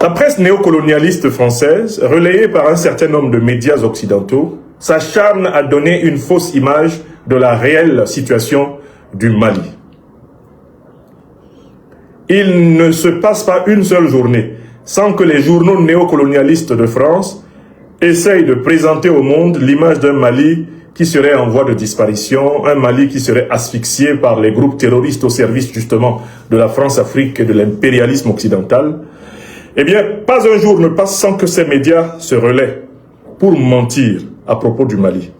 La presse néocolonialiste française, relayée par un certain nombre de médias occidentaux, s'acharne à donner une fausse image de la réelle situation du Mali. Il ne se passe pas une seule journée sans que les journaux néocolonialistes de France essayent de présenter au monde l'image d'un Mali qui serait en voie de disparition, un Mali qui serait asphyxié par les groupes terroristes au service justement de la France-Afrique et de l'impérialisme occidental. Eh bien, pas un jour ne passe sans que ces médias se relaient pour mentir à propos du Mali.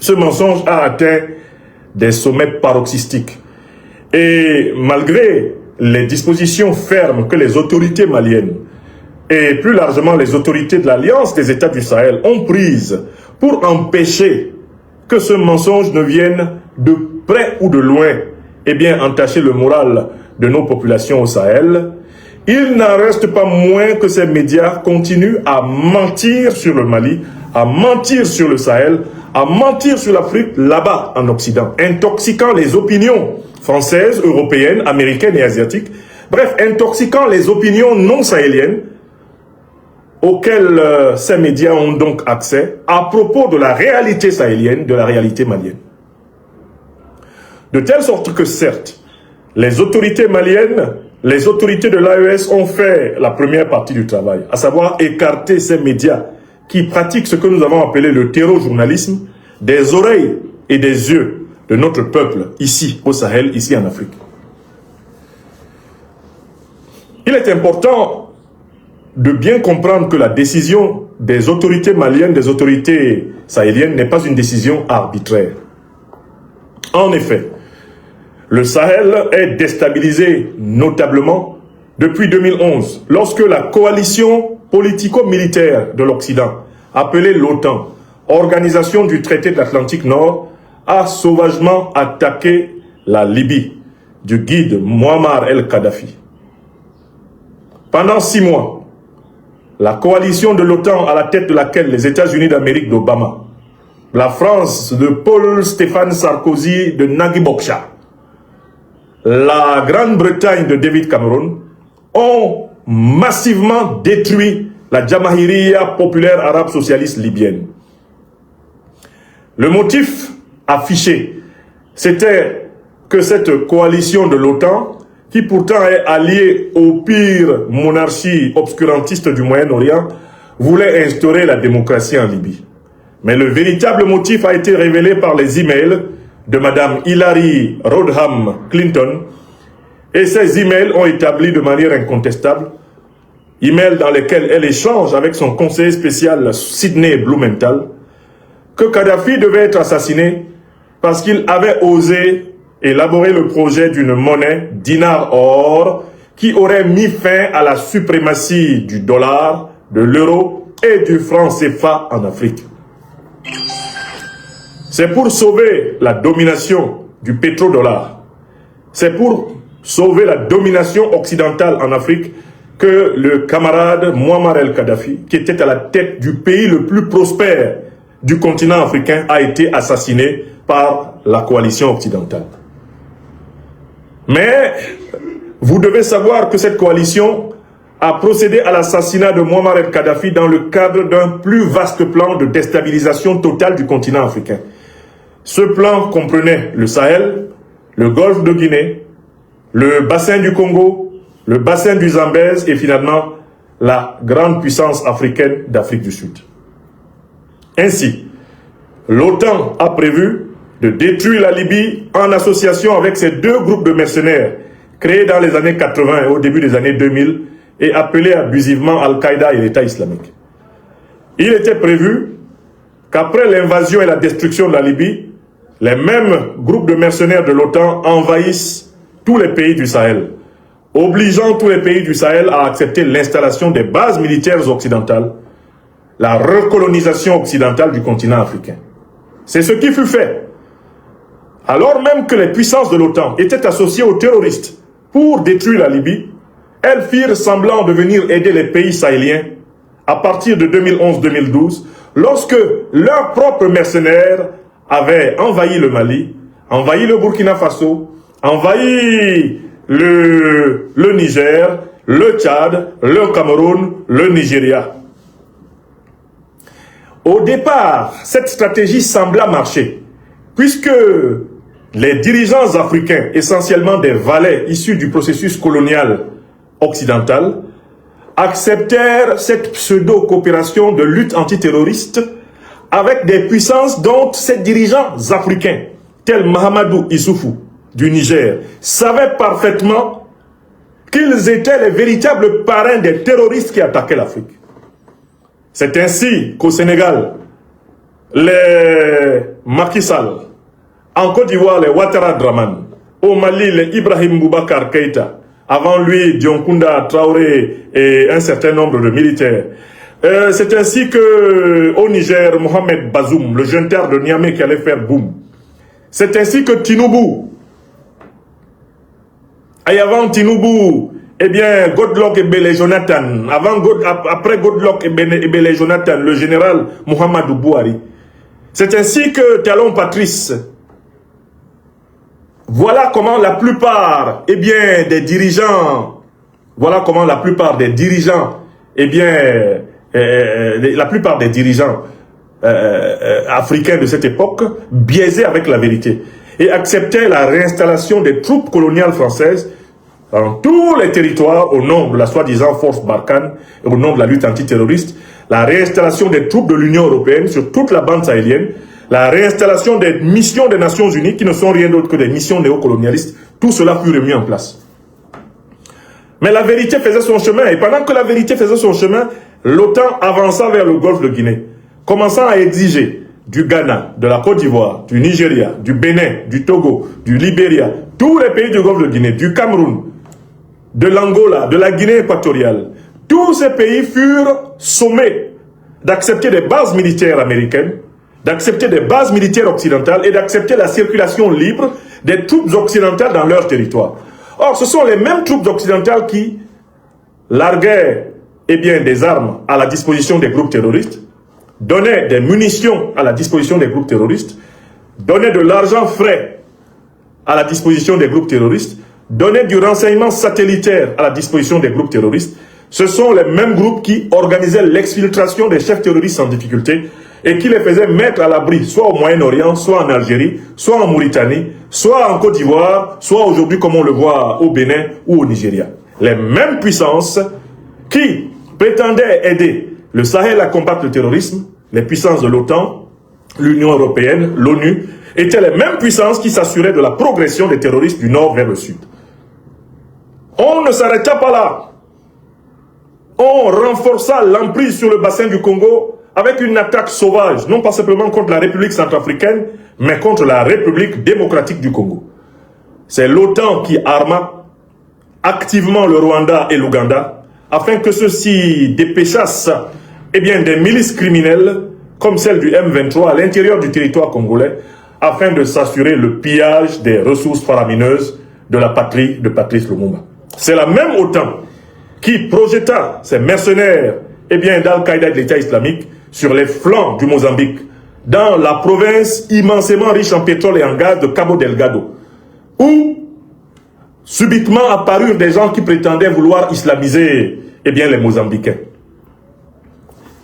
Ce mensonge a atteint des sommets paroxystiques. Et malgré les dispositions fermes que les autorités maliennes et plus largement les autorités de l'Alliance des États du Sahel ont prises pour empêcher que ce mensonge ne vienne de près ou de loin, eh bien, entacher le moral de nos populations au Sahel, il n'en reste pas moins que ces médias continuent à mentir sur le Mali, à mentir sur le Sahel, à mentir sur l'Afrique là-bas en Occident, intoxiquant les opinions françaises, européennes, américaines et asiatiques, bref, intoxiquant les opinions non sahéliennes auxquelles ces médias ont donc accès à propos de la réalité sahélienne, de la réalité malienne. De telle sorte que certes, les autorités maliennes, les autorités de l'AES ont fait la première partie du travail, à savoir écarter ces médias qui pratiquent ce que nous avons appelé le terror-journalisme des oreilles et des yeux de notre peuple ici au Sahel, ici en Afrique. Il est important de bien comprendre que la décision des autorités maliennes, des autorités sahéliennes n'est pas une décision arbitraire. En effet, le Sahel est déstabilisé notablement depuis 2011, lorsque la coalition politico-militaire de l'Occident, appelée l'OTAN, Organisation du traité de l'Atlantique Nord, a sauvagement attaqué la Libye du guide Muammar el-Kadhafi. Pendant 6 mois, la coalition de l'OTAN à la tête de laquelle les États-Unis d'Amérique d'Obama, la France de Paul Stéphane Sarkozy de Nagui Bokcha, la Grande-Bretagne de David Cameron ont massivement détruit la Jamahiriya populaire arabe socialiste libyenne. Le motif affiché, c'était que cette coalition de l'OTAN, qui pourtant est alliée aux pires monarchies obscurantistes du Moyen-Orient, voulait instaurer la démocratie en Libye. Mais le véritable motif a été révélé par les emails de Mme Hillary Rodham Clinton, et ces emails ont établi de manière incontestable, emails dans lesquels elle échange avec son conseiller spécial Sidney Blumenthal, que Kadhafi devait être assassiné parce qu'il avait osé élaborer le projet d'une monnaie dinar-or qui aurait mis fin à la suprématie du dollar, de l'euro et du franc CFA en Afrique. C'est pour sauver la domination du pétrodollar, c'est pour sauver la domination occidentale en Afrique que le camarade Muammar el-Kadhafi, qui était à la tête du pays le plus prospère du continent africain, a été assassiné par la coalition occidentale. Mais vous devez savoir que cette coalition a procédé à l'assassinat de Muammar el-Kadhafi dans le cadre d'un plus vaste plan de déstabilisation totale du continent africain. Ce plan comprenait le Sahel, le golfe de Guinée, le bassin du Congo, le bassin du Zambèze et finalement la grande puissance africaine d'Afrique du Sud. Ainsi, l'OTAN a prévu de détruire la Libye en association avec ces 2 groupes de mercenaires créés dans les années 80 et au début des années 2000 et appelés abusivement Al-Qaïda et l'État islamique. Il était prévu qu'après l'invasion et la destruction de la Libye, les mêmes groupes de mercenaires de l'OTAN envahissent tous les pays du Sahel, obligeant tous les pays du Sahel à accepter l'installation des bases militaires occidentales, la recolonisation occidentale du continent africain. C'est ce qui fut fait. Alors même que les puissances de l'OTAN étaient associées aux terroristes pour détruire la Libye, elles firent semblant de venir aider les pays sahéliens à partir de 2011-2012, lorsque leurs propres mercenaires avaient envahi le Mali, envahi le Burkina Faso, envahi le Niger, le Tchad, le Cameroun, le Nigeria. Au départ, cette stratégie sembla marcher, puisque les dirigeants africains, essentiellement des valets issus du processus colonial occidental, acceptèrent cette pseudo-coopération de lutte antiterroriste avec des puissances dont ces dirigeants africains, tels Mahamadou Issoufou du Niger, savaient parfaitement qu'ils étaient les véritables parrains des terroristes qui attaquaient l'Afrique. C'est ainsi qu'au Sénégal, les Macky Sall, en Côte d'Ivoire, les Ouattara Draman, au Mali, les Ibrahim Boubacar Keïta, avant lui, Dioncounda Traoré et un certain nombre de militaires. C'est ainsi qu'au Niger, Mohamed Bazoum, le junteur de Niamey qui allait faire boum. C'est ainsi que Tinubu, et avant Tinubu, eh bien, Godlock et Bélé Jonathan, après Godlock et Bélé Jonathan, le général Mohamedou Bouhari. C'est ainsi que Talon Patrice. Voilà comment la plupart, eh bien, des dirigeants, eh bien, la plupart des dirigeants africains de cette époque biaisaient avec la vérité et acceptaient la réinstallation des troupes coloniales françaises dans tous les territoires au nom de la soi-disant force Barkhane et au nom de la lutte antiterroriste, la réinstallation des troupes de l'Union européenne sur toute la bande sahélienne, la réinstallation des missions des Nations Unies qui ne sont rien d'autre que des missions néocolonialistes, tout cela fut remis en place. Mais la vérité faisait son chemin et pendant que la vérité faisait son chemin, l'OTAN avança vers le golfe de Guinée, commençant à exiger du Ghana, de la Côte d'Ivoire, du Nigeria, du Bénin, du Togo, du Libéria, tous les pays du golfe de Guinée, du Cameroun, de l'Angola, de la Guinée équatoriale. Tous ces pays furent sommés d'accepter des bases militaires américaines, d'accepter des bases militaires occidentales et d'accepter la circulation libre des troupes occidentales dans leur territoire. Or, ce sont les mêmes troupes occidentales qui larguaient des armes à la disposition des groupes terroristes, donnaient des munitions à la disposition des groupes terroristes, donnaient de l'argent frais à la disposition des groupes terroristes, donnaient du renseignement satellitaire à la disposition des groupes terroristes. Ce sont les mêmes groupes qui organisaient l'exfiltration des chefs terroristes en difficulté et qui les faisaient mettre à l'abri, soit au Moyen-Orient, soit en Algérie, soit en Mauritanie, soit en Côte d'Ivoire, soit aujourd'hui comme on le voit au Bénin ou au Nigeria. Les mêmes puissances qui prétendaient aider le Sahel à combattre le terrorisme, les puissances de l'OTAN, l'Union européenne, l'ONU, étaient les mêmes puissances qui s'assuraient de la progression des terroristes du nord vers le sud. On ne s'arrêta pas là. On renforça l'emprise sur le bassin du Congo avec une attaque sauvage, non pas simplement contre la République centrafricaine, mais contre la République démocratique du Congo. C'est l'OTAN qui arma activement le Rwanda et l'Ouganda afin que ceux-ci dépêchassent des milices criminelles comme celle du M23 à l'intérieur du territoire congolais afin de s'assurer le pillage des ressources faramineuses de la patrie de Patrice Lumumba. C'est la même OTAN qui projeta ses mercenaires d'Al-Qaïda et de l'État islamique sur les flancs du Mozambique, dans la province immensément riche en pétrole et en gaz de Cabo Delgado, où subitement apparurent des gens qui prétendaient vouloir islamiser les Mozambicains.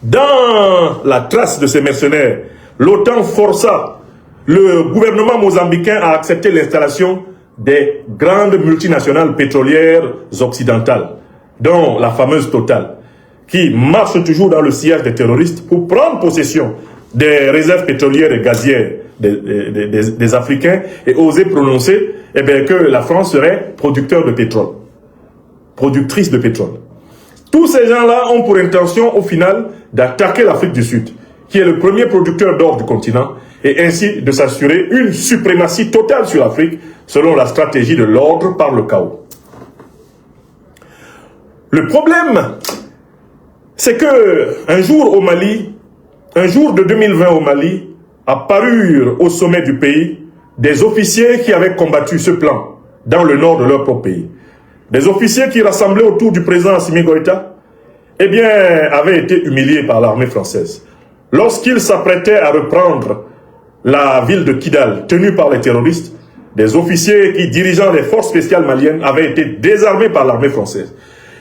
Dans la trace de ces mercenaires, l'OTAN força le gouvernement mozambicain à accepter l'installation des grandes multinationales pétrolières occidentales, dont la fameuse Total, qui marche toujours dans le sillage des terroristes pour prendre possession des réserves pétrolières et gazières des Africains et oser prononcer que la France serait producteur de pétrole, productrice de pétrole. Tous ces gens-là ont pour intention, au final, d'attaquer l'Afrique du Sud, qui est le premier producteur d'or du continent, et ainsi de s'assurer une suprématie totale sur l'Afrique, selon la stratégie de l'ordre par le chaos. Le problème, c'est que un jour au Mali, un jour de 2020 au Mali, apparurent au sommet du pays des officiers qui avaient combattu ce plan dans le nord de leur propre pays. Des officiers qui, rassemblés autour du président Assimi Goïta, avaient été humiliés par l'armée française. Lorsqu'ils s'apprêtaient à reprendre la ville de Kidal, tenue par les terroristes, des officiers qui, dirigeant les forces spéciales maliennes, avaient été désarmés par l'armée française.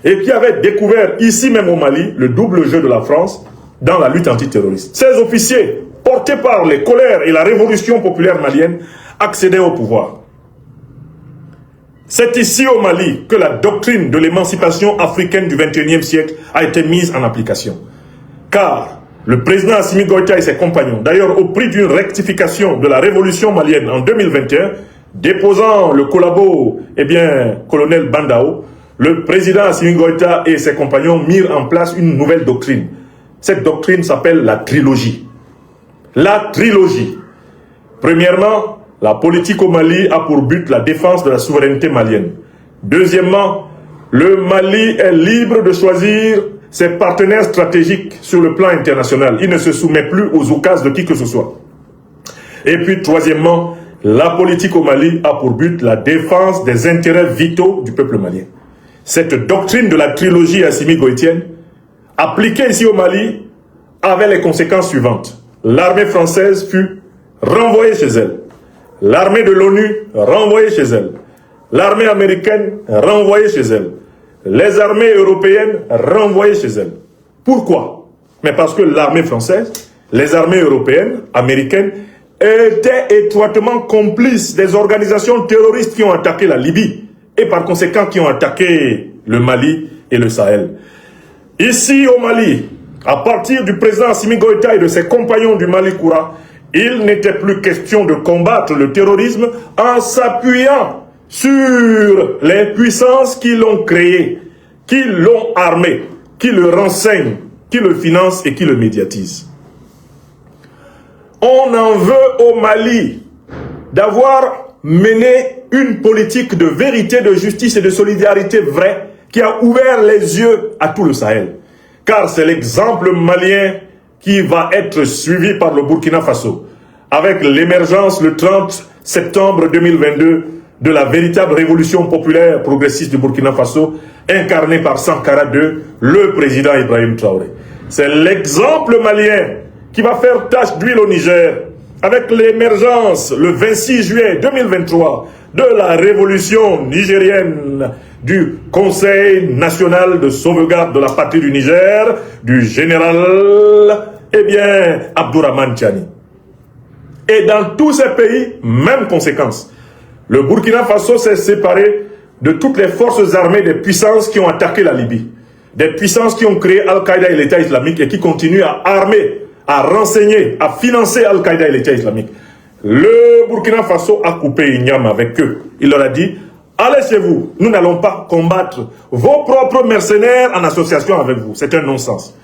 et qui avait découvert ici même au Mali le double jeu de la France dans la lutte antiterroriste. Ces officiers, portés par les colères et la révolution populaire malienne, accédaient au pouvoir. C'est ici au Mali que la doctrine de l'émancipation africaine du XXIe siècle a été mise en application. Car le président Assimi Goïta et ses compagnons, d'ailleurs au prix d'une rectification de la révolution malienne en 2021, déposant le collabo, colonel Bandao, le président Assimi Goïta et ses compagnons mirent en place une nouvelle doctrine. Cette doctrine s'appelle la trilogie. La trilogie. Premièrement, la politique au Mali a pour but la défense de la souveraineté malienne. Deuxièmement, le Mali est libre de choisir ses partenaires stratégiques sur le plan international. Il ne se soumet plus aux oukases de qui que ce soit. Et puis, troisièmement, la politique au Mali a pour but la défense des intérêts vitaux du peuple malien. Cette doctrine de la trilogie assimi-goïtienne, appliquée ici au Mali, avait les conséquences suivantes. L'armée française fut renvoyée chez elle. L'armée de l'ONU renvoyée chez elle. L'armée américaine renvoyée chez elle. Les armées européennes renvoyées chez elle. Pourquoi? Mais parce que l'armée française, les armées européennes, américaines, étaient étroitement complices des organisations terroristes qui ont attaqué la Libye et par conséquent qui ont attaqué le Mali et le Sahel. Ici au Mali, à partir du président Assimi Goïta et de ses compagnons du Mali Koura, il n'était plus question de combattre le terrorisme en s'appuyant sur les puissances qui l'ont créé, qui l'ont armé, qui le renseignent, qui le financent et qui le médiatisent. On en veut au Mali d'avoir mené une politique de vérité, de justice et de solidarité vraie qui a ouvert les yeux à tout le Sahel. Car c'est l'exemple malien qui va être suivi par le Burkina Faso, avec l'émergence le 30 septembre 2022 de la véritable révolution populaire progressiste du Burkina Faso, incarnée par Sankara II, le président Ibrahim Traoré. C'est l'exemple malien qui va faire tache d'huile au Niger, avec l'émergence le 26 juillet 2023 de la révolution nigérienne du Conseil national de sauvegarde de la patrie du Niger, du général, Abdourahmane Tiani. Et dans tous ces pays, même conséquence. Le Burkina Faso s'est séparé de toutes les forces armées des puissances qui ont attaqué la Libye. Des puissances qui ont créé Al-Qaïda et l'État islamique et qui continuent à armer, à renseigner, à financer Al-Qaïda et l'État islamique. Le Burkina Faso a coupé Ignam avec eux. Il leur a dit, allez chez vous, nous n'allons pas combattre vos propres mercenaires en association avec vous. C'est un non-sens.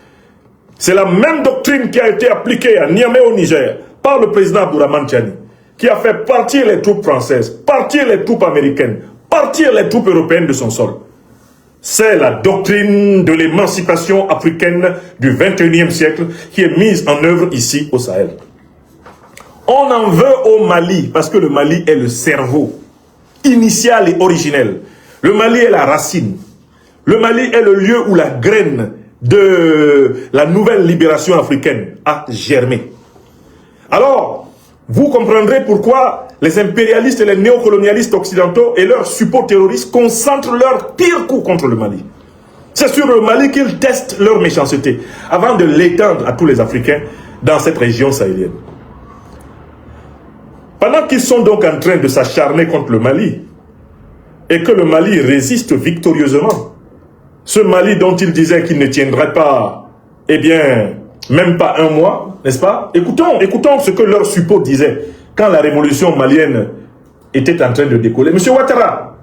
C'est la même doctrine qui a été appliquée à Niamey au Niger par le président Abdourahmane Tiani, qui a fait partir les troupes françaises, partir les troupes américaines, partir les troupes européennes de son sol. C'est la doctrine de l'émancipation africaine du XXIe siècle qui est mise en œuvre ici au Sahel. On en veut au Mali parce que le Mali est le cerveau initial et originel. Le Mali est la racine. Le Mali est le lieu où la graine de la nouvelle libération africaine a germé. Alors, vous comprendrez pourquoi les impérialistes et les néocolonialistes occidentaux et leurs suppôts terroristes concentrent leurs pires coups contre le Mali. C'est sur le Mali qu'ils testent leur méchanceté avant de l'étendre à tous les Africains dans cette région sahélienne. Pendant qu'ils sont donc en train de s'acharner contre le Mali et que le Mali résiste victorieusement, ce Mali dont ils disaient qu'il ne tiendrait pas, même pas un mois, n'est-ce pas? Écoutons ce que leurs suppôts disaient quand la révolution malienne était en train de décoller. Monsieur Ouattara,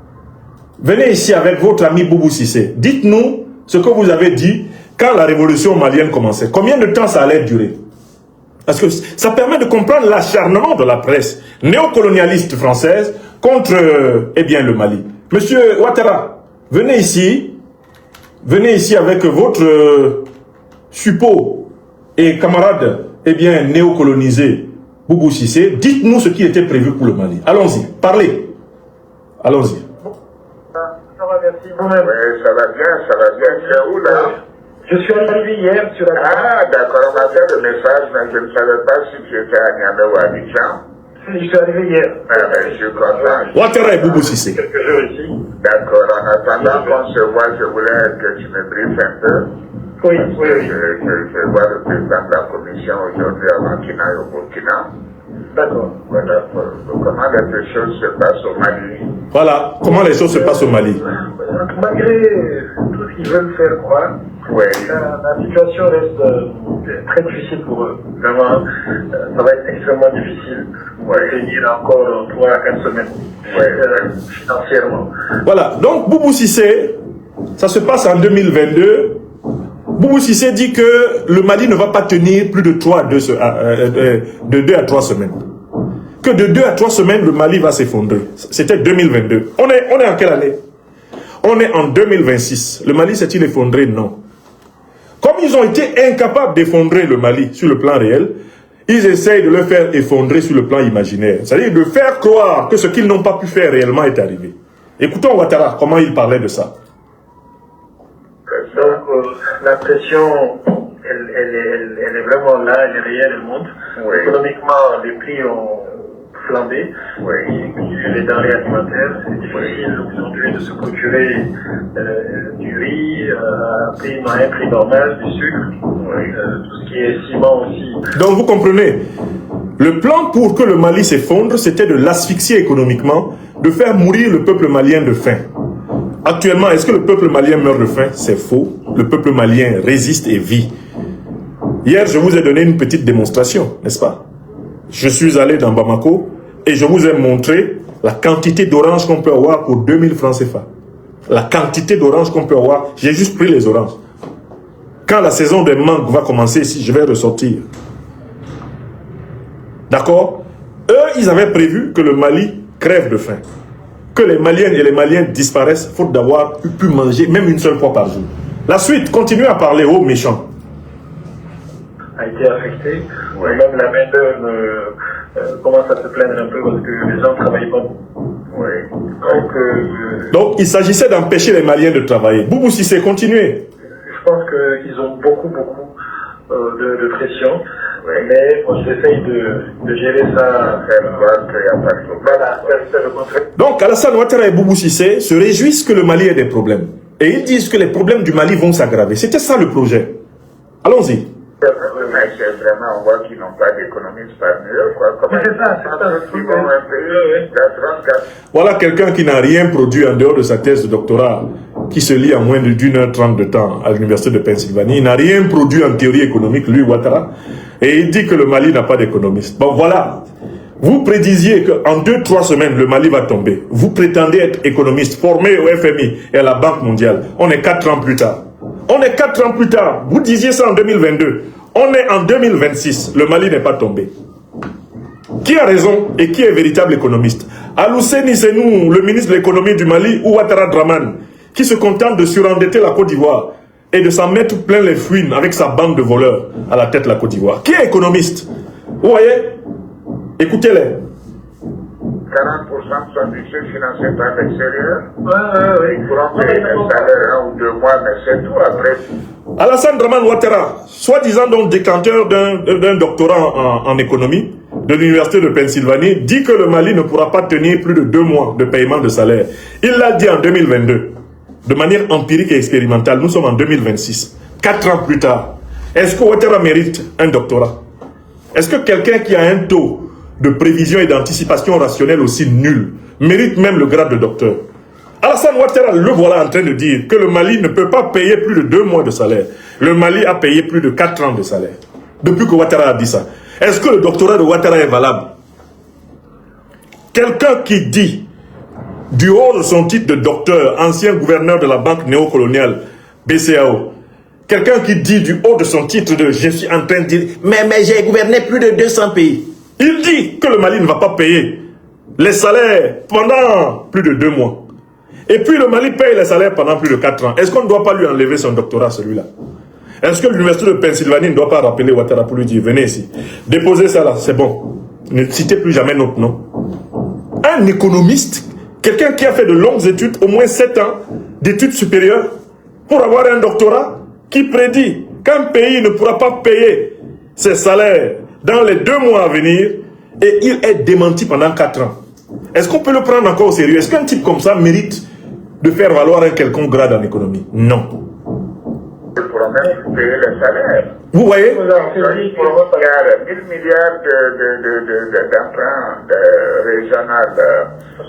venez ici avec votre ami Boubou Cissé. Dites-nous ce que vous avez dit quand la révolution malienne commençait. Combien de temps ça allait durer? Parce que ça permet de comprendre l'acharnement de la presse néocolonialiste française contre le Mali. Monsieur Ouattara, venez ici avec votre suppôt et camarade néocolonisé Boubou Cissé. Dites-nous ce qui était prévu pour le Mali. Allons-y, parlez. Allons-y. Ça va, merci. Vous-même? Oui, ça va bien. C'est où là? Je suis arrivé hier sur la... Ah, d'accord, on m'a fait le message, mais je ne savais pas si tu étais à Niamey ou à Abidjan. Je suis arrivé hier. Je suis content. Ouattara et Boubou Cissé. Quelques jours ici. D'accord. En attendant qu'on se voit, je voulais que tu me briefes un peu. Oui, Parce oui, que oui. je vois le président de la commission aujourd'hui avant qu'il n'aille au Burkina. D'accord. Voilà, comment les choses se passent au Mali. Voilà comment les choses se passent au Mali. Malgré tout ce qu'ils veulent faire croire, Oui. la situation reste très difficile pour eux. Vraiment, ça va être extrêmement difficile de tenir encore 3 à 4 semaines financièrement. Voilà, donc Boubou Cissé, ça se passe en 2022. Boubou Cissé dit que le Mali ne va pas tenir plus de 2 à 3 semaines. Que de 2 à 3 semaines, le Mali va s'effondrer. C'était 2022. On est en quelle année? On est en 2026. Le Mali s'est-il effondré? Non. Comme ils ont été incapables d'effondrer le Mali sur le plan réel, ils essayent de le faire effondrer sur le plan imaginaire. C'est-à-dire de faire croire que ce qu'ils n'ont pas pu faire réellement est arrivé. Écoutons Ouattara, comment il parlait de ça. Donc, la pression, elle est vraiment là, elle est réelle, elle monte. Oui. Économiquement, les prix ont flambé. Oui. Les denrées alimentaires, c'est difficile aujourd'hui de se procurer du riz à un prix normal, du sucre, tout ce qui est ciment aussi. Donc vous comprenez, le plan pour que le Mali s'effondre, c'était de l'asphyxier économiquement, de faire mourir le peuple malien de faim. Actuellement, est-ce que le peuple malien meurt de faim? C'est faux. Le peuple malien résiste et vit. Hier, je vous ai donné une petite démonstration, n'est-ce pas? Je suis allé dans Bamako et je vous ai montré la quantité d'oranges qu'on peut avoir pour 2000 francs CFA. La quantité d'oranges qu'on peut avoir. J'ai juste pris les oranges. Quand la saison des mangues va commencer ici, je vais ressortir. D'accord? Eux, ils avaient prévu que le Mali crève de faim. Que les Maliennes et les Maliens disparaissent faute d'avoir pu manger même une seule fois par jour. La suite, continuez à parler aux méchants. A été affecté. Même la main-d'œuvre commence à se plaindre un peu parce que les gens ne travaillent pas beaucoup. Donc, il s'agissait d'empêcher les Maliens de travailler. Boubou Cissé, continuez. Je pense qu'ils ont beaucoup de pression. Mais on essaye de gérer ça. Donc, Alassane Ouattara et Boubou Cissé se réjouissent que le Mali ait des problèmes. Et ils disent que les problèmes du Mali vont s'aggraver. C'était ça le projet. Allons-y. Mais c'est vraiment, on voit qu'ils n'ont pas d'économistes parmi eux, quoi. C'est ça. Ils vont un peu, Voilà quelqu'un qui n'a rien produit en dehors de sa thèse de doctorat, qui se lit en moins d'1h30 de temps à l'université de Pennsylvanie. Il n'a rien produit en théorie économique, lui, Ouattara. Et il dit que le Mali n'a pas d'économistes. Bon, voilà. Vous prédisiez qu'en 2-3 semaines, le Mali va tomber. Vous prétendez être économiste, formé au FMI et à la Banque mondiale. On est 4 ans plus tard. On est 4 ans plus tard. Vous disiez ça en 2022. On est en 2026. Le Mali n'est pas tombé. Qui a raison et qui est véritable économiste? Alouseni Senou, le ministre de l'économie du Mali, ou Ouattara Draman, qui se contente de surendetter la Côte d'Ivoire et de s'en mettre plein les fouines avec sa bande de voleurs à la tête de la Côte d'Ivoire. Qui est économiste? Vous voyez? Écoutez-les. 40% sont budgets financés par l'extérieur. Ils pourront payer un salaire 1 ou 2 mois, mais c'est tout après. Alassane Draman Ouattara, soi-disant donc détenteur d'un doctorat en économie de l'université de Pennsylvanie, dit que le Mali ne pourra pas tenir plus de 2 mois de paiement de salaire. Il l'a dit en 2022, de manière empirique et expérimentale. Nous sommes en 2026, 4 ans plus tard. Est-ce que Ouattara mérite un doctorat? Est-ce que quelqu'un qui a un taux de prévision et d'anticipation rationnelle aussi nul mérite même le grade de docteur? Alassane Ouattara, le voilà en train de dire que le Mali ne peut pas payer plus de 2 mois de salaire. Le Mali a payé plus de 4 ans de salaire. Depuis que Ouattara a dit ça. Est-ce que le doctorat de Ouattara est valable? Quelqu'un qui dit, du haut de son titre de docteur, ancien gouverneur de la banque néocoloniale, BCAO, quelqu'un qui dit du haut de son titre de « je suis en train de dire, mais j'ai gouverné plus de 200 pays ». Il dit que le Mali ne va pas payer les salaires pendant plus de 2 mois. Et puis le Mali paye les salaires pendant plus de 4 ans. Est-ce qu'on ne doit pas lui enlever son doctorat, celui-là? Est-ce que l'université de Pennsylvanie ne doit pas rappeler Ouattara pour lui dire, venez ici, déposez ça là, c'est bon. Ne citez plus jamais notre nom. Un économiste, quelqu'un qui a fait de longues études, au moins 7 ans d'études supérieures, pour avoir un doctorat, qui prédit qu'un pays ne pourra pas payer ses salaires dans les 2 mois à venir, et il est démenti pendant 4 ans. Est-ce qu'on peut le prendre encore au sérieux? Est-ce qu'un type comme ça mérite de faire valoir un quelconque grade en économie? Non. Il pourra même payer les salaires. Vous voyez? Il y a 1000 milliards d'emprunts régionaux.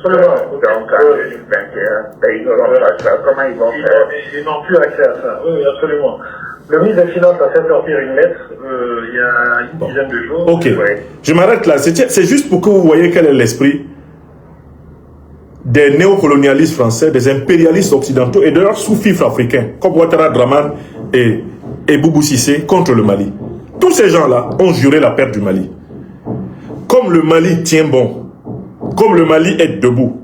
Donc en 2021, ils n'auront pas ça. Comment ils vont faire? Ils n'ont plus accès à ça. Oui, absolument. Le ministre des Finances a fait sortir une lettre il y a une dizaine de jours. Ok, Oui. je m'arrête là. C'est juste pour que vous voyez quel est l'esprit des néocolonialistes français, des impérialistes occidentaux et de leurs sous-fifres africains, comme Ouattara Draman et Boubou Cissé contre le Mali. Tous ces gens-là ont juré la perte du Mali. Comme le Mali tient bon, comme le Mali est debout,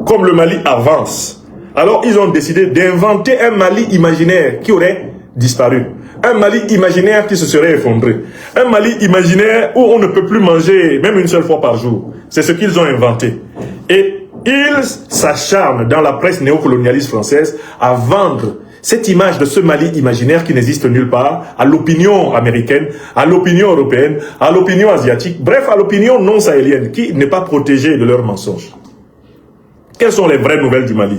comme le Mali avance, alors ils ont décidé d'inventer un Mali imaginaire qui aurait disparu. Un Mali imaginaire qui se serait effondré. Un Mali imaginaire où on ne peut plus manger même une seule fois par jour. C'est ce qu'ils ont inventé. Et ils s'acharnent dans la presse néocolonialiste française à vendre cette image de ce Mali imaginaire qui n'existe nulle part à l'opinion américaine, à l'opinion européenne, à l'opinion asiatique, bref, à l'opinion non sahélienne qui n'est pas protégée de leurs mensonges. Quelles sont les vraies nouvelles du Mali?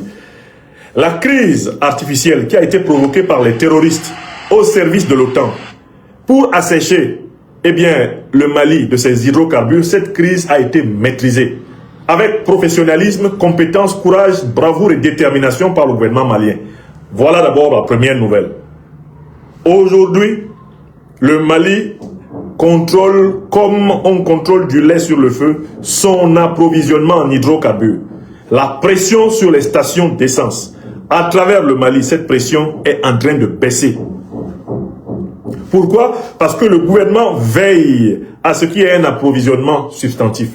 La crise artificielle qui a été provoquée par les terroristes au service de l'OTAN pour assécher le Mali de ses hydrocarbures, cette crise a été maîtrisée avec professionnalisme, compétence, courage, bravoure et détermination par le gouvernement malien. Voilà d'abord la première nouvelle. Aujourd'hui, le Mali contrôle, comme on contrôle du lait sur le feu, son approvisionnement en hydrocarbures. La pression sur les stations d'essence. À travers le Mali, cette pression est en train de baisser. Pourquoi? Parce que le gouvernement veille à ce qu'il y ait un approvisionnement substantif.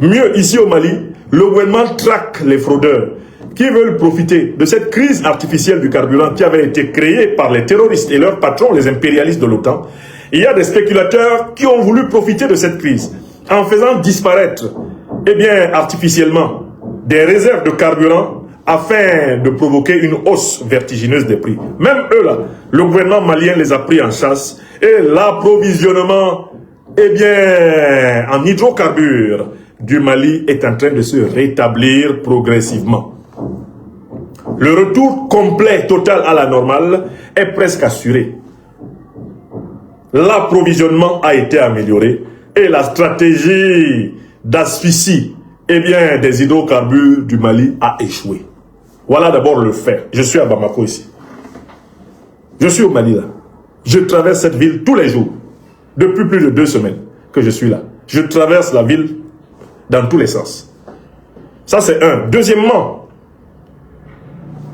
Mieux, ici au Mali, le gouvernement traque les fraudeurs qui veulent profiter de cette crise artificielle du carburant qui avait été créée par les terroristes et leurs patrons, les impérialistes de l'OTAN. Il y a des spéculateurs qui ont voulu profiter de cette crise en faisant disparaître, artificiellement, des réserves de carburant afin de provoquer une hausse vertigineuse des prix. Même eux là, le gouvernement malien les a pris en chasse et l'approvisionnement, en hydrocarbures du Mali est en train de se rétablir progressivement. Le retour complet, total à la normale est presque assuré. L'approvisionnement a été amélioré et la stratégie d'asphyxie des hydrocarbures du Mali a échoué. Voilà d'abord le fait. Je suis à Bamako ici. Je suis au Mali là. Je traverse cette ville tous les jours. Depuis plus de 2 semaines que je suis là. Je traverse la ville dans tous les sens. Ça c'est un. Deuxièmement,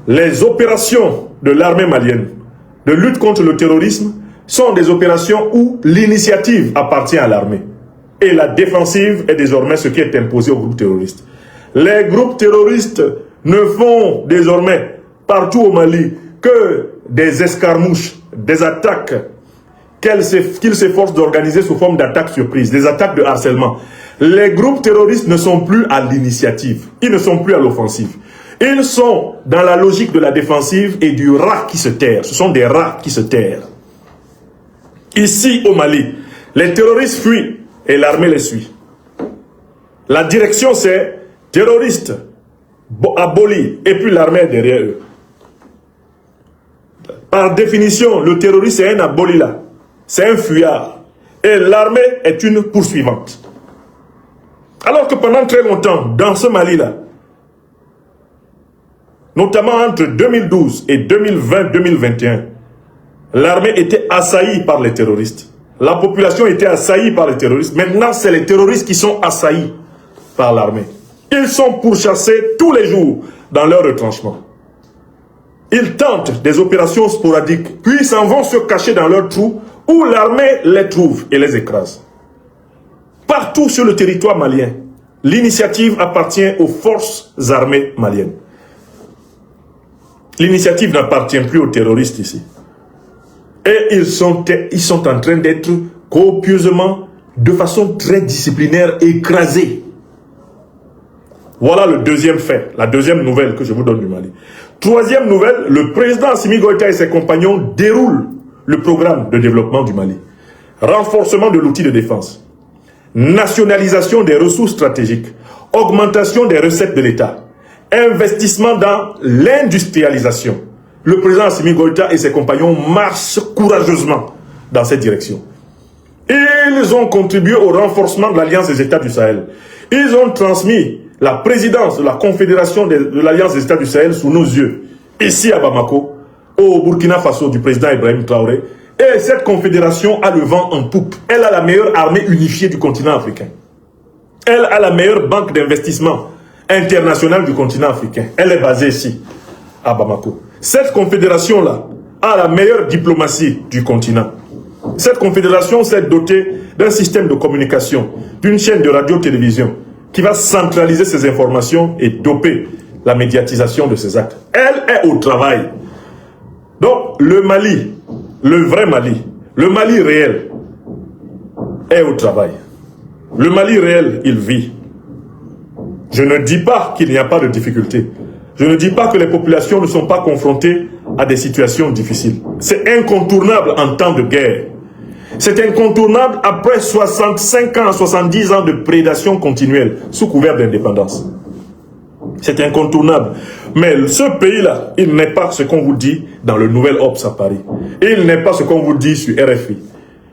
les opérations de l'armée malienne de lutte contre le terrorisme sont des opérations où l'initiative appartient à l'armée. Et la défensive est désormais ce qui est imposé aux groupes terroristes. Les groupes terroristes ne font désormais partout au Mali que des escarmouches, des attaques qu'ils s'efforcent d'organiser sous forme d'attaques surprises, des attaques de harcèlement. Les groupes terroristes ne sont plus à l'initiative, ils ne sont plus à l'offensive. Ils sont dans la logique de la défensive et du rat qui se terre. Ce sont des rats qui se terrent. Ici au Mali, les terroristes fuient et l'armée les suit. La direction c'est terroristes, abolis, et puis l'armée est derrière eux. Par définition, le terroriste c'est un aboli là. C'est un fuyard. Et l'armée est une poursuivante. Alors que pendant très longtemps, dans ce Mali-là, notamment entre 2012 et 2020-2021, l'armée était assaillie par les terroristes. La population était assaillie par les terroristes. Maintenant, c'est les terroristes qui sont assaillis par l'armée. Ils sont pourchassés tous les jours dans leur retranchement. Ils tentent des opérations sporadiques, puis ils s'en vont se cacher dans leurs trous où l'armée les trouve et les écrase. Partout sur le territoire malien, l'initiative appartient aux forces armées maliennes. L'initiative n'appartient plus aux terroristes ici. Et ils sont en train d'être copieusement, de façon très disciplinaire, écrasés. Voilà le deuxième fait, la deuxième nouvelle que je vous donne du Mali. Troisième nouvelle, le président Assimi Goïta et ses compagnons déroulent le programme de développement du Mali. Renforcement de l'outil de défense. nationalisation des ressources stratégiques, augmentation des recettes de l'État, investissement dans l'industrialisation. Le président Assimi Goïta et ses compagnons marchent courageusement dans cette direction. Ils ont contribué au renforcement de l'Alliance des États du Sahel. Ils ont transmis la présidence de la Confédération de l'Alliance des États du Sahel sous nos yeux, ici à Bamako, au Burkina Faso du président Ibrahim Traoré. Et cette confédération a le vent en poupe. Elle a la meilleure armée unifiée du continent africain. Elle a la meilleure banque d'investissement internationale du continent africain. Elle est basée ici, à Bamako. Cette confédération-là a la meilleure diplomatie du continent. Cette confédération s'est dotée d'un système de communication, d'une chaîne de radio-télévision qui va centraliser ces informations et doper la médiatisation de ces actes. Elle est au travail. Donc, le Mali, le vrai Mali, le Mali réel, est au travail. Le Mali réel, il vit. Je ne dis pas qu'il n'y a pas de difficultés. Je ne dis pas que les populations ne sont pas confrontées à des situations difficiles. C'est incontournable en temps de guerre. C'est incontournable après 65 ans, 70 ans de prédation continuelle sous couvert d'indépendance. C'est incontournable. Mais ce pays-là, il n'est pas ce qu'on vous dit dans le Nouvel Obs à Paris. Il n'est pas ce qu'on vous dit sur RFI.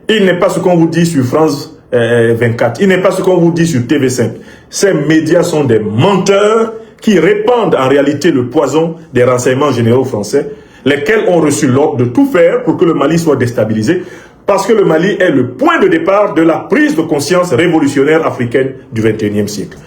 Il n'est pas ce qu'on vous dit sur France 24. Il n'est pas ce qu'on vous dit sur TV5. Ces médias sont des menteurs qui répandent en réalité le poison des renseignements généraux français, lesquels ont reçu l'ordre de tout faire pour que le Mali soit déstabilisé, parce que le Mali est le point de départ de la prise de conscience révolutionnaire africaine du XXIe siècle.